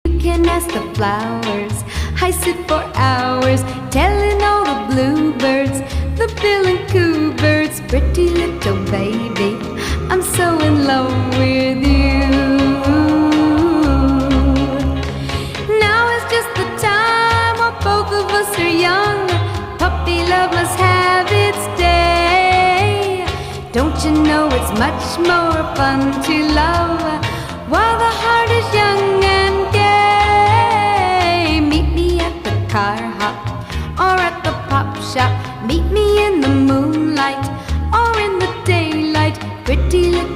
You can ask the flowers. I sit for hours telling all the bluebirds, the bill and coo birds, pretty little baby, I'm so in love with you. Now is just the time while both of us are young. Puppy love must have its day. Don't you know it's much more fun to love while the heart is young